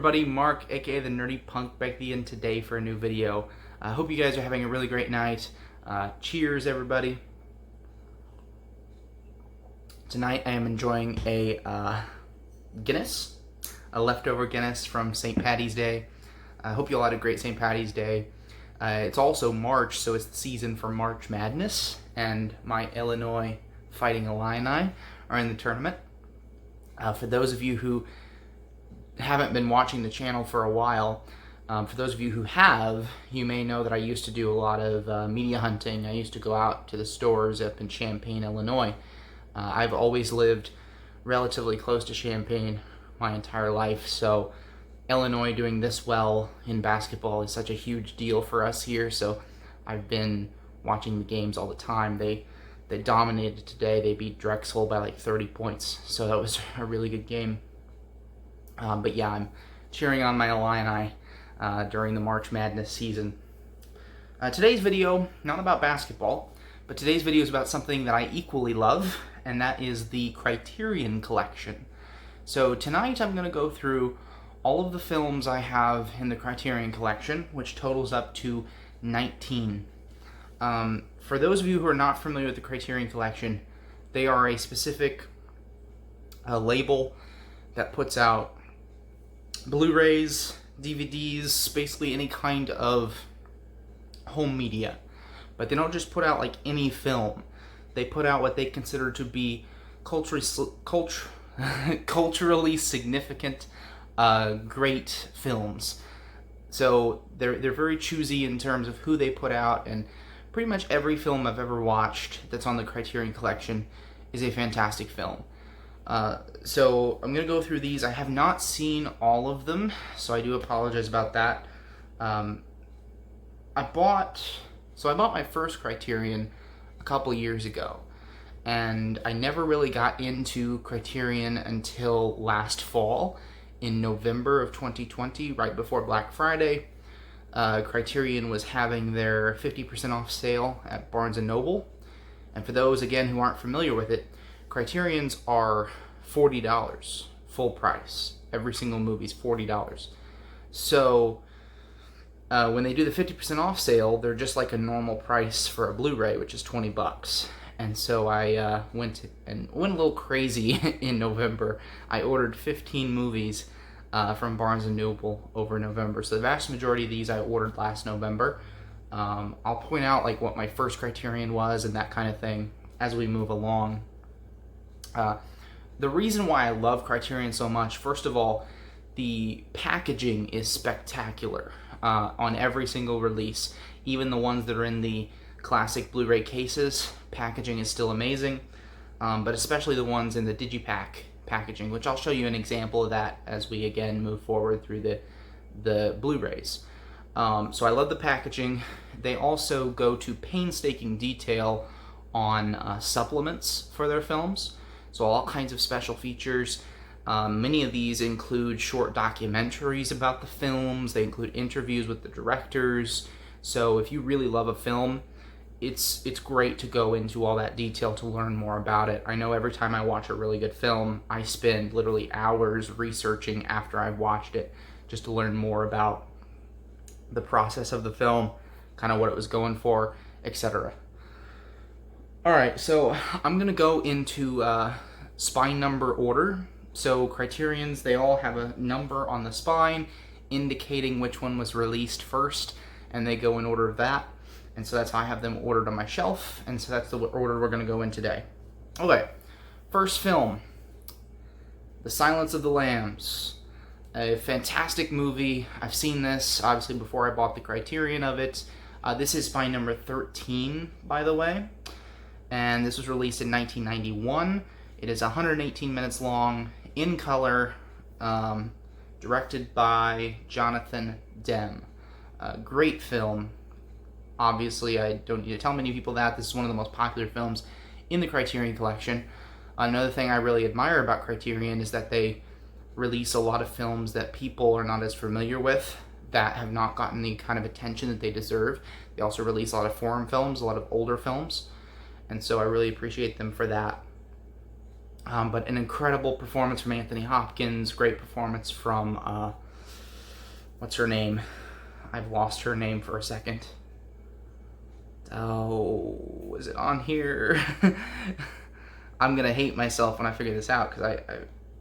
everybody, Mark, aka the Nerdy Punk, back again today for a new video. I hope you guys are having a really great night. Cheers, everybody. Tonight I am enjoying a Guinness, a leftover Guinness from St. Paddy's Day. I hope you all had a great St. Paddy's Day. It's also March, so it's the season for March Madness, and my Illinois Fighting Illini are in the tournament. For those of you who haven't been watching the channel for a while, for those of you who have, you may know that I used to do a lot of media hunting. I used to go out to the stores up in Champaign, Illinois. I've always lived relatively close to Champaign my entire life, so Illinois doing this well in basketball is such a huge deal for us here, so I've been watching the games all the time. They dominated today. They beat Drexel by like 30 points, so that was a really good game. But yeah, I'm cheering on my Illini during the March Madness season. Today's video, not about basketball, but today's video is about something that I equally love, and that is the Criterion collection. So tonight I'm going to go through all of the films I have in the Criterion collection, which totals up to 19. For those of you who are not familiar with the Criterion collection, they are a specific label that puts out Blu-rays, DVDs, basically any kind of home media. But they don't just put out like any film. They put out what they consider to be culturally significant, great films. So they're very choosy in terms of who they put out, and pretty much every film I've ever watched that's on the Criterion collection is a fantastic film. So I'm going to go through these. I have not seen all of them, so I do apologize about that. I bought my first Criterion a couple years ago, and I never really got into Criterion until last fall, in November of 2020, right before Black Friday. Criterion was having their 50% off sale at Barnes & Noble, and for those, again, who aren't familiar with it, Criterions are $40, full price. Every single movie's $40. So when they do the 50% off sale, they're just like a normal price for a Blu-ray, which is $20. And so I went a little crazy in November. I ordered 15 movies from Barnes & Noble over November. So the vast majority of these I ordered last November. I'll point out like what my first Criterion was and that kind of thing as we move along. The reason why I love Criterion so much, first of all, the packaging is spectacular on every single release. Even the ones that are in the classic Blu-ray cases, packaging is still amazing, but especially the ones in the Digipack packaging, which I'll show you an example of that as we again move forward through the Blu-rays. So I love the packaging. They also go to painstaking detail on supplements for their films. So all kinds of special features. Many of these include short documentaries about the films. They include interviews with the directors. So if you really love a film, it's great to go into all that detail to learn more about it. I know every time I watch a really good film, I spend literally hours researching after I've watched it just to learn more about the process of the film, kind of what it was going for, etc. Alright, so I'm going to go into spine number order. So Criterions, they all have a number on the spine indicating which one was released first, and they go in order of that. And so that's how I have them ordered on my shelf, and so that's the order we're going to go in today. Okay, first film, The Silence of the Lambs. A fantastic movie. I've seen this, obviously, before I bought the Criterion of it. This is spine number 13, by the way. And this was released in 1991. It is 118 minutes long, in color, directed by Jonathan Demme. Great film. Obviously, I don't need to tell many people that. This is one of the most popular films in the Criterion collection. Another thing I really admire about Criterion is that they release a lot of films that people are not as familiar with, that have not gotten the kind of attention that they deserve. They also release a lot of foreign films, a lot of older films, and so I really appreciate them for that. But an incredible performance from Anthony Hopkins, great performance from what's her name? I've lost her name for a second. Oh, is it on here? I'm gonna hate myself when I figure this out, because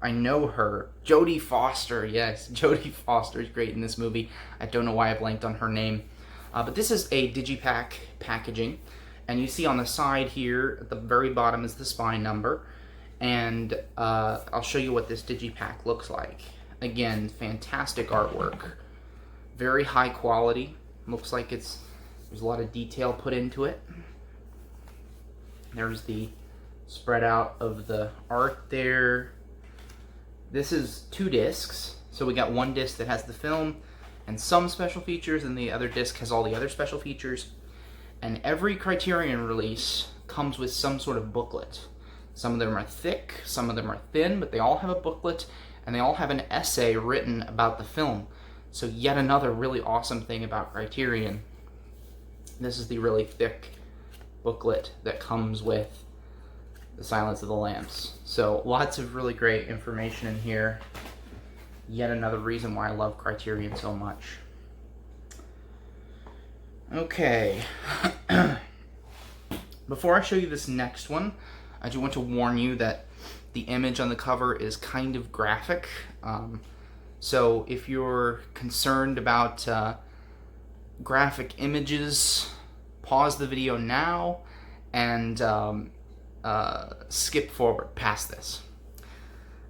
I know her. Jodie Foster, yes. Jodie Foster is great in this movie. I don't know why I blanked on her name. But this is a digipack packaging. And you see on the side here, at the very bottom is the spine number. And I'll show you what this digipack looks like. Again, fantastic artwork. Very high quality. Looks like there's a lot of detail put into it. There's the spread out of the art there. This is 2 discs. So we got one disc that has the film and some special features, and the other disc has all the other special features. And every Criterion release comes with some sort of booklet. Some of them are thick, some of them are thin, but they all have a booklet, and they all have an essay written about the film. So yet another really awesome thing about Criterion. This is the really thick booklet that comes with The Silence of the Lambs. So lots of really great information in here. Yet another reason why I love Criterion so much. Okay. Before I show you this next one, I do want to warn you that the image on the cover is kind of graphic. So if you're concerned about graphic images, pause the video now and skip forward past this.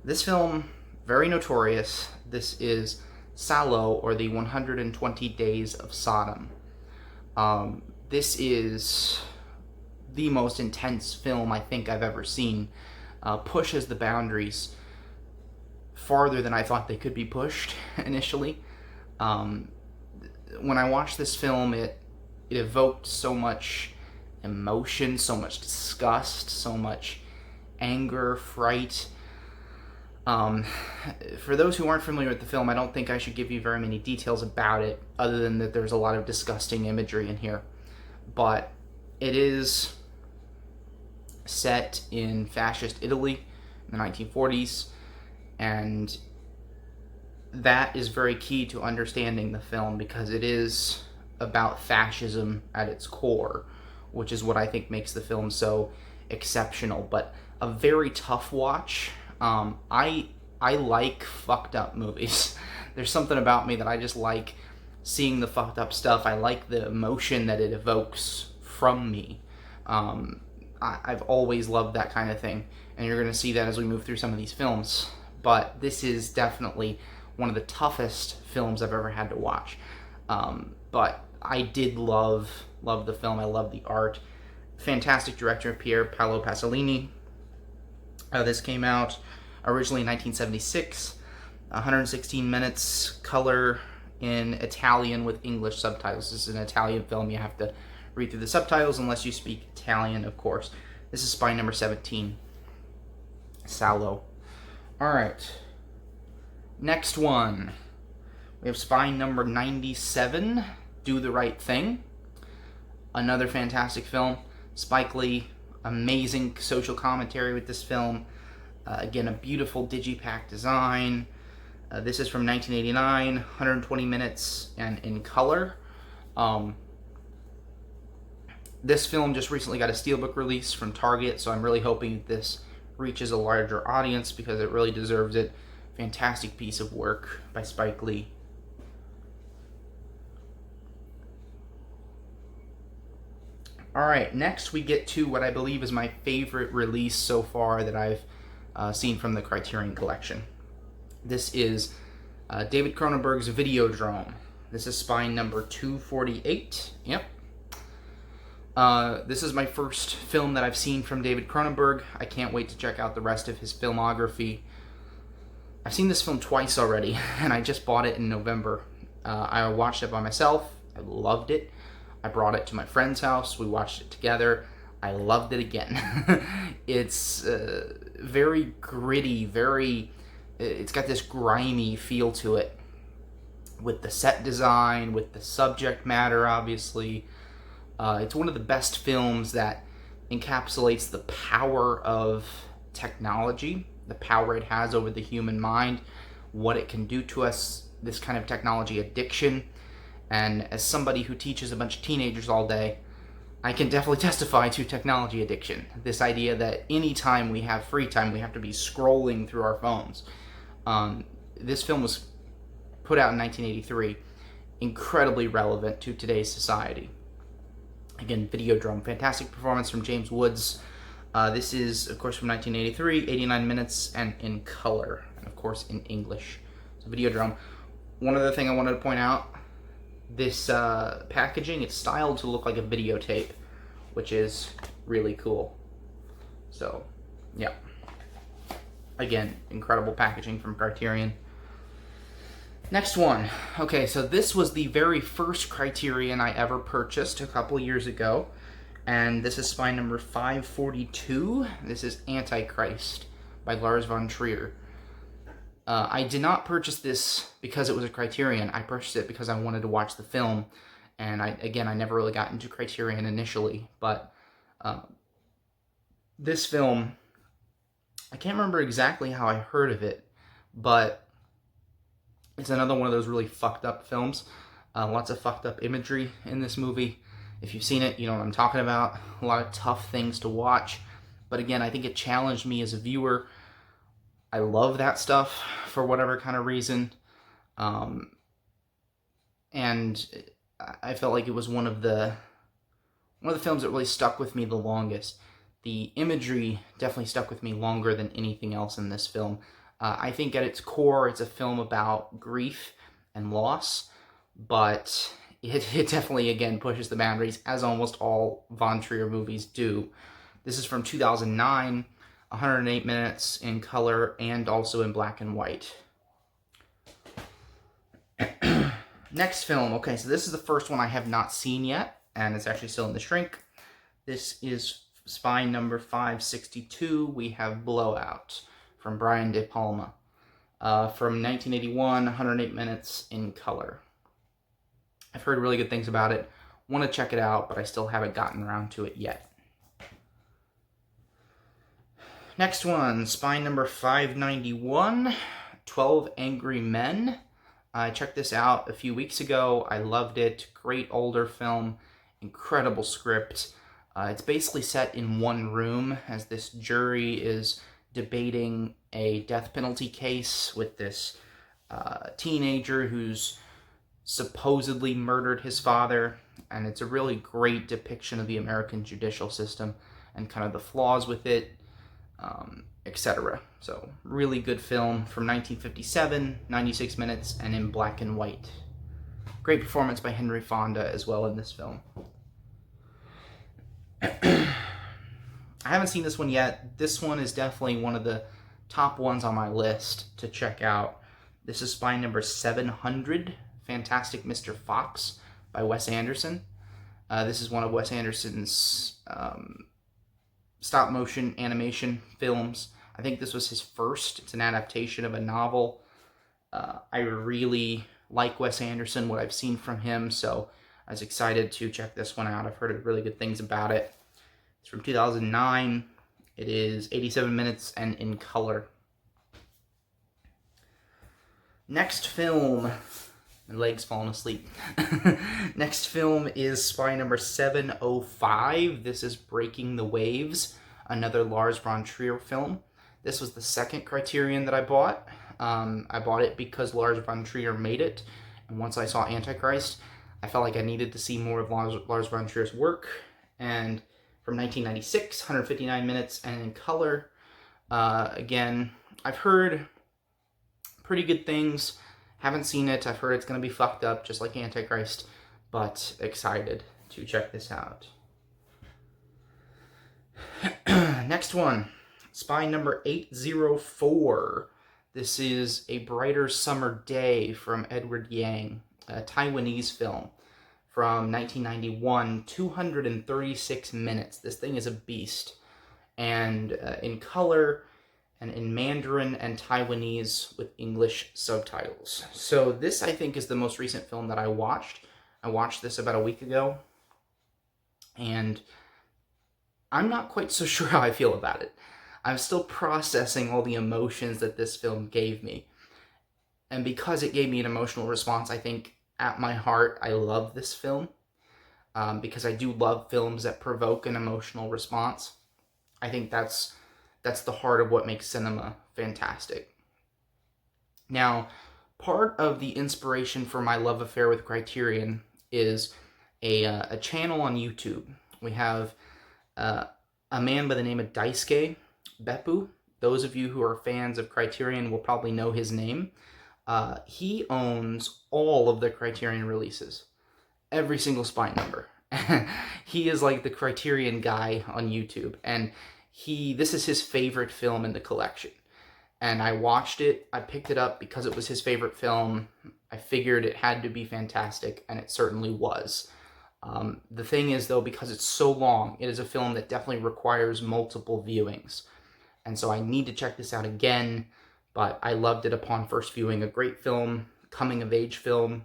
This film, very notorious. This is Sallow, or the 120 Days of Sodom. This is the most intense film I think I've ever seen. Pushes the boundaries farther than I thought they could be pushed initially. When I watched this film, it evoked so much emotion, so much disgust, so much anger, fright. For those who aren't familiar with the film, I don't think I should give you very many details about it, other than that there's a lot of disgusting imagery in here. But it is set in fascist Italy in the 1940s, and that is very key to understanding the film, because it is about fascism at its core, which is what I think makes the film so exceptional, but a very tough watch. I like fucked up movies. There's something about me that I just like seeing the fucked up stuff. I like the emotion that it evokes from me. I've always loved that kind of thing, and you're going to see that as we move through some of these films. But this is definitely one of the toughest films I've ever had to watch. But I did love the film. I love the art. Fantastic director, Pier Paolo Pasolini. This came out originally in 1976. 116 minutes, color in Italian with English subtitles. This is an Italian film. You have to read through the subtitles unless you speak Italian, of course. This is spine number 17. Sallow. Alright. Next one. We have spine number 97. Do the Right Thing. Another fantastic film. Spike Lee. Amazing social commentary with this film. Again, a beautiful digipack design. This is from 1989. 120 minutes and in color. This film just recently got a steelbook release from Target, so I'm really hoping this reaches a larger audience because it really deserves it. Fantastic piece of work by Spike Lee. Alright, next we get to what I believe is my favorite release so far that I've seen from the Criterion Collection. This is David Cronenberg's Videodrome. This is spine number 248. Yep. This is my first film that I've seen from David Cronenberg. I can't wait to check out the rest of his filmography. I've seen this film twice already, and I just bought it in November. I watched it by myself. I loved it. I brought it to my friend's house. We watched it together. I loved it again. It's very gritty, it's got this grimy feel to it. With the set design, with the subject matter, obviously. It's one of the best films that encapsulates the power of technology, the power it has over the human mind, what it can do to us, this kind of technology addiction. And as somebody who teaches a bunch of teenagers all day, I can definitely testify to technology addiction. This idea that anytime we have free time, we have to be scrolling through our phones. This film was put out in 1983, incredibly relevant to today's society. Again, Videodrome, fantastic performance from James Woods. This is, of course, from 1983, 89 minutes, and in color, and of course in English. So Videodrome. One other thing I wanted to point out, this packaging, it's styled to look like a videotape, which is really cool. So, yeah. Again, incredible packaging from Criterion. Next one. Okay, so this was the very first Criterion I ever purchased a couple years ago, and this is spine number 542. This is Antichrist by Lars von Trier. I did not purchase this because it was a Criterion. I purchased it because I wanted to watch the film, and I never really got into Criterion initially, but this film, I can't remember exactly how I heard of it, but it's another one of those really fucked up films. Lots of fucked up imagery in this movie. If you've seen it, you know what I'm talking about. A lot of tough things to watch, but again, I think it challenged me as a viewer. I love that stuff for whatever kind of reason. And I felt like it was one of the films that really stuck with me the longest. The imagery definitely stuck with me longer than anything else in this film. I think at its core, it's a film about grief and loss, but it definitely, again, pushes the boundaries, as almost all von Trier movies do. This is from 2009. 108 minutes in color and also in black and white. Next film. Okay, so this is the first one I have not seen yet, and it's actually still in the shrink. This is spine number 562. We have Blowout from Brian De Palma. From 1981, 108 minutes in color. I've heard really good things about it. Want to check it out, but I still haven't gotten around to it yet. Next one, spine number 591, 12 Angry Men. I checked this out a few weeks ago. I loved it. Great older film, incredible script. It's basically set in one room as this jury is debating a death penalty case with this teenager who's supposedly murdered his father. And it's a really great depiction of the American judicial system and kind of the flaws with it. Etc. So, really good film from 1957, 96 minutes, and in black and white. Great performance by Henry Fonda as well in this film. I haven't seen this one yet. This one is definitely one of the top ones on my list to check out. This is spine number 700, Fantastic Mr. Fox by Wes Anderson. This is one of Wes Anderson's stop-motion animation films. I think this was his first. It's an adaptation of a novel. I really like Wes Anderson, what I've seen from him, so I was excited to check this one out. I've heard really good things about it. It's from 2009. It is 87 minutes and in color. Next film. My leg's falling asleep. Next film is spy number 705. This is Breaking the Waves, another Lars von Trier film. This was the second Criterion that I bought. I bought it because Lars von Trier made it. And once I saw Antichrist, I felt like I needed to see more of Lars von Trier's work. And from 1996, 159 minutes and in color. Again, I've heard pretty good things. Haven't seen it. I've heard it's going to be fucked up, just like Antichrist, but excited to check this out. Next one, spy number 804. This is A Brighter Summer Day from Edward Yang, a Taiwanese film from 1991, 236 minutes. This thing is a beast. And in color, and in Mandarin and Taiwanese with English subtitles. So this, I think, is the most recent film that I watched. I watched this about a week ago, and I'm not quite so sure how I feel about it. I'm still processing all the emotions that this film gave me. And because it gave me an emotional response, I think at my heart, I love this film. Because I do love films that provoke an emotional response. I think that's the heart of what makes cinema fantastic. Now, part of the inspiration for my love affair with Criterion is a channel on YouTube. We have a man by the name of Daisuke Beppu. Those of you who are fans of Criterion will probably know his name. He owns all of the Criterion releases, every single Spine number. He is like the Criterion guy on YouTube, and this is his favorite film in the collection. And I watched it, I picked it up because it was his favorite film. I figured it had to be fantastic, and it certainly was. The thing is, though, because it's so long, it is a film that definitely requires multiple viewings. And so I need to check this out again, but I loved it upon first viewing. A great film, coming-of-age film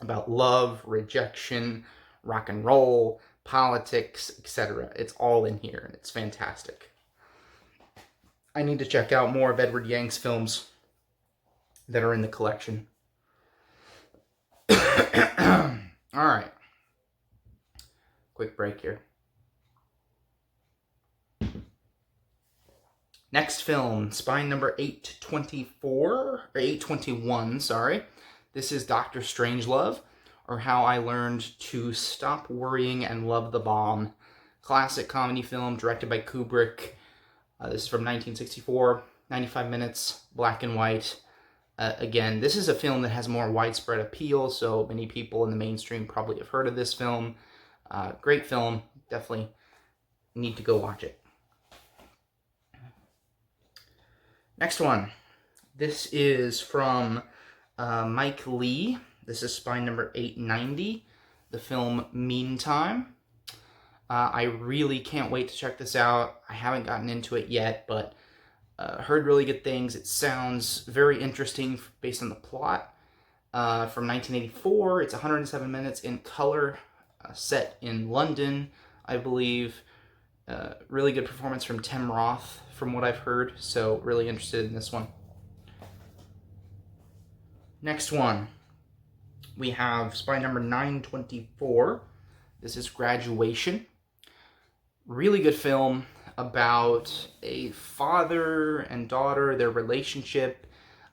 about love, rejection, rock and roll, politics, etc. It's all in here, and it's fantastic. I need to check out more of Edward Yang's films that are in the collection. All right. Quick break here. Next film, Spine number 824, or 821, sorry. This is Dr. Strangelove, or How I Learned to Stop Worrying and Love the Bomb. Classic comedy film directed by Kubrick. This is from 1964, 95 minutes, black and white. Again, this is a film that has more widespread appeal, so many people in the mainstream probably have heard of this film. Great film, definitely need to go watch it. Next one. This is from Mike Lee. This is Spine number 890, the film Meantime. I really can't wait to check this out. I haven't gotten into it yet, but heard really good things. It sounds very interesting based on the plot. From 1984, it's 107 minutes in color, set in London, I believe. Really good performance from Tim Roth, from what I've heard, so really interested in this one. Next one, we have Spine number 924. This is Graduation. Really good film about a father and daughter, their relationship,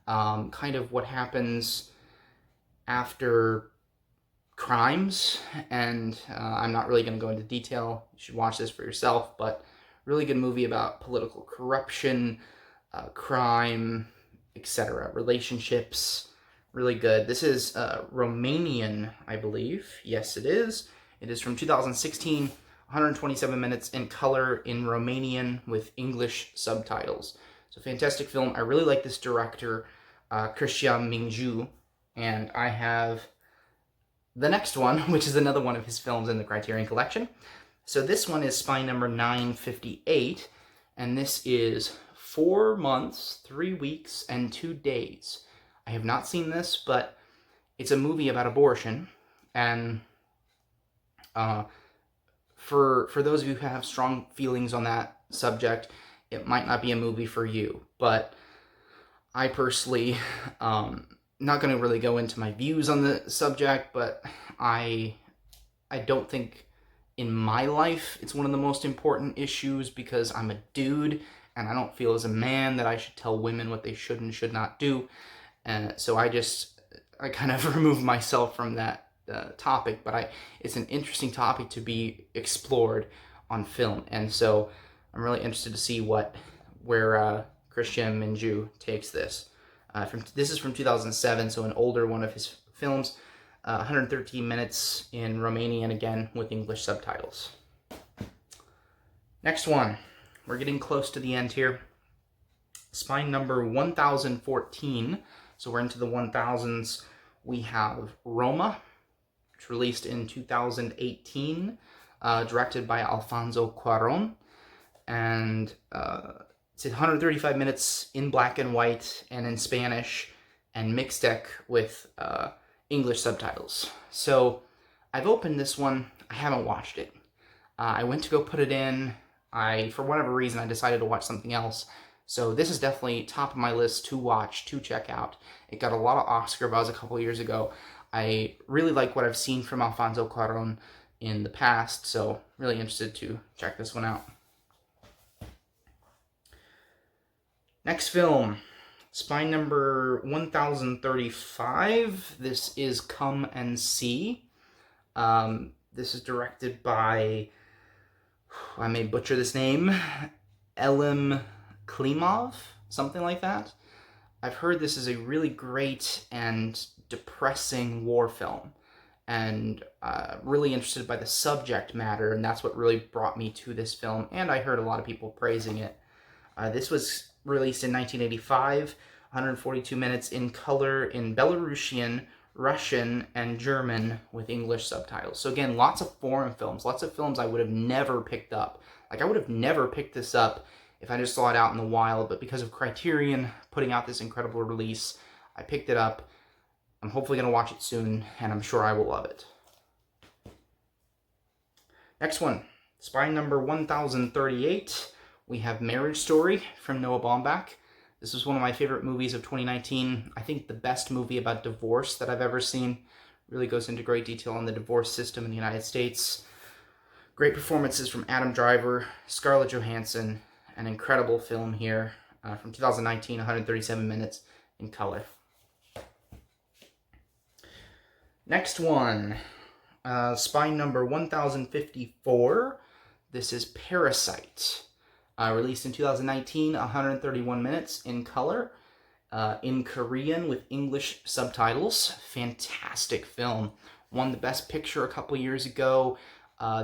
kind of what happens after crimes, and I'm not really going to go into detail. You should watch this for yourself, but really good movie about political corruption, crime, etc., relationships. Really good. This is Romanian, I believe. Yes, it is. It is from 2016, 127 minutes in color in Romanian with English subtitles. So fantastic film. I really like this director, Criterion Mingju, and I have the next one, which is another one of his films in the Criterion collection. So this one is Spine number 958, and this is 4 months, 3 weeks, and 2 days. I have not seen this, but it's a movie about abortion, and for those of you who have strong feelings on that subject, it might not be a movie for you. But I personally, not going to really go into my views on the subject, but I don't think in my life it's one of the most important issues, because I'm a dude, and I don't feel as a man that I should tell women what they should and should not do. So I kind of remove myself from that topic, but it's an interesting topic to be explored on film, and so I'm really interested to see where Criterion Mingju takes this. This is from 2007, so an older one of his films. 113 minutes in Romanian, again with English subtitles. Next one, we're getting close to the end here. Spine number 1014. So we're into the 1000s. We have Roma, which released in 2018, directed by Alfonso Cuarón, and it's 135 minutes in black and white and in Spanish, and mixed deck with English subtitles. So I've opened this one. I haven't watched it. I went to go put it in. For whatever reason, I decided to watch something else. So this is definitely top of my list to watch, to check out. It got a lot of Oscar buzz a couple years ago. I really like what I've seen from Alfonso Cuarón in the past, so really interested to check this one out. Next film, spy number 1035. This is Come and See. This is directed by, I may butcher this name, Elim Klimov, something like that. I've heard this is a really great and depressing war film, and really interested by the subject matter, and that's what really brought me to this film, and I heard a lot of people praising it. This was released in 1985, 142 minutes in color in Belarusian, Russian, and German with English subtitles. So again, lots of foreign films, lots of films I would have never picked up. Like, I would have never picked this up if I just saw it out in the wild, but because of Criterion putting out this incredible release, I picked it up. I'm hopefully going to watch it soon, and I'm sure I will love it. Next one, spy number 1038. We have Marriage Story from Noah Baumbach. This was one of my favorite movies of 2019. I think the best movie about divorce that I've ever seen. Really goes into great detail on the divorce system in the United States. Great performances from Adam Driver, Scarlett Johansson. An incredible film here from 2019, 137 minutes in color. Next one, spy number 1054. This is Parasite. Released in 2019, 131 minutes in color, in Korean with English subtitles. Fantastic film. Won the Best Picture a couple years ago.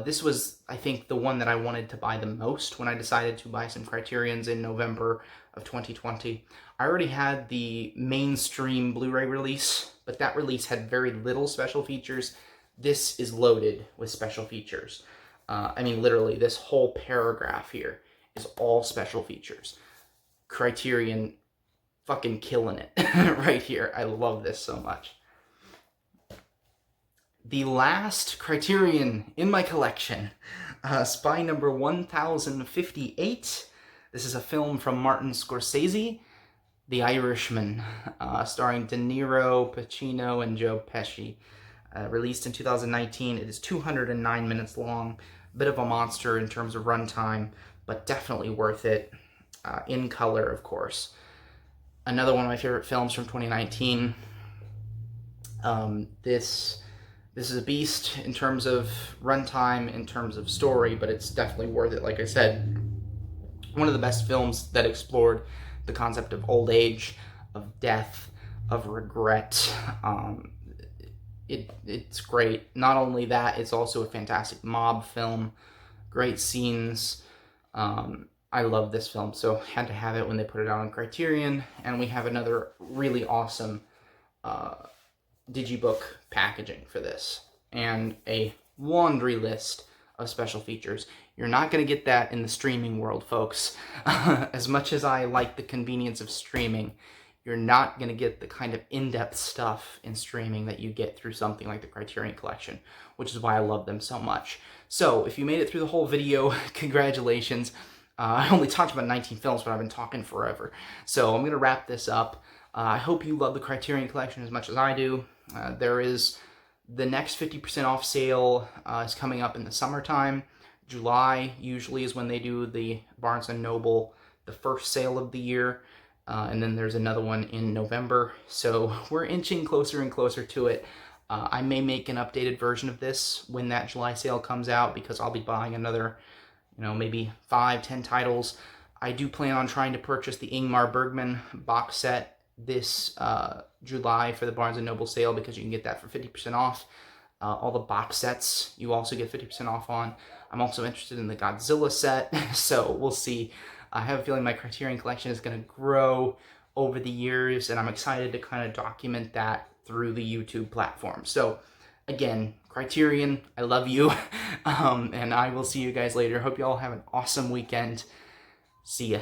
This was, I think, the one that I wanted to buy the most when I decided to buy some Criterions in November of 2020. I already had the mainstream Blu-ray release, but that release had very little special features. This is loaded with special features. I mean, literally, this whole paragraph here is all special features. Criterion fucking killing it right here. I love this so much. The last Criterion in my collection, spy number 1058. This is a film from Martin Scorsese, The Irishman, starring De Niro, Pacino, and Joe Pesci. Released in 2019, it is 209 minutes long. Bit of a monster in terms of runtime, but definitely worth it. In color, of course. Another one of my favorite films from 2019. This is a beast in terms of runtime, in terms of story, but it's definitely worth it. Like I said, one of the best films that explored the concept of old age, of death, of regret. It's great. Not only that, it's also a fantastic mob film. Great scenes. I love this film, so had to have it when they put it out on Criterion. And we have another really awesome digibook packaging for this, and a laundry list of special features. You're not going to get that in the streaming world, folks. As much as I like the convenience of streaming, you're not going to get the kind of in-depth stuff in streaming that you get through something like the Criterion Collection, which is why I love them so much. So, if you made it through the whole video, congratulations. I only talked about 19 films, but I've been talking forever. So, I'm going to wrap this up. I hope you love the Criterion Collection as much as I do. There is the next 50% off sale is coming up in the summertime. July usually is when they do the Barnes & Noble, the first sale of the year. And then there's another one in November. So we're inching closer and closer to it. I may make an updated version of this when that July sale comes out, because I'll be buying another, maybe 5-10 titles. I do plan on trying to purchase the Ingmar Bergman box set this July for the Barnes & Noble sale, because you can get that for 50% off. All the box sets you also get 50% off on. I'm also interested in the Godzilla set, so we'll see. I have a feeling my Criterion Collection is going to grow over the years, and I'm excited to kind of document that through the YouTube platform. So, again, Criterion, I love you, and I will see you guys later. Hope you all have an awesome weekend. See ya.